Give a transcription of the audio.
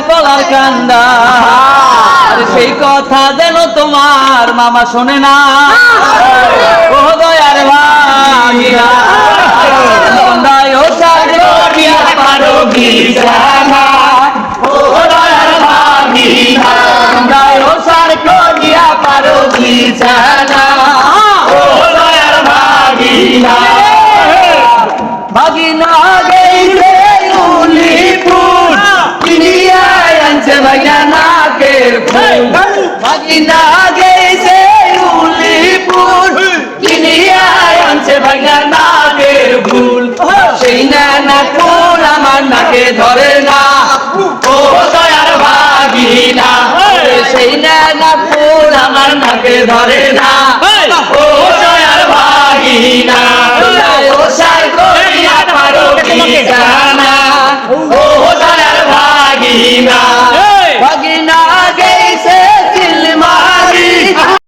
কলার কান্দা আরে সেই কথা যেন তোমার মামা শোনে না ও দয়ার ভাগিনা সন্ধ্যায় ও সাজে করিয়া পারো বিছানা ও দয়ার ভাগিনা সন্ধ্যায় ও সাজে করিয়া পারো বিছানা ও দয়ার ভাগিনা ভাগিনা গেইছে উলিপুর কিনিয়া আনছে ভাগিনা নাকের ফুল ভাগিনা গেইছে উলিপুর কিনিয়া আনছে ভাগিনা নাকের ফুল সেই না ফুল আমার নাকে ধরে না ও দয়ার ভাগিনা সেই না ফুল আমার নাকে ধরে না ও দয়ার ভাগিনা ও সাই করিয়া পারো বিছানা ও দয়ার ভাগিনা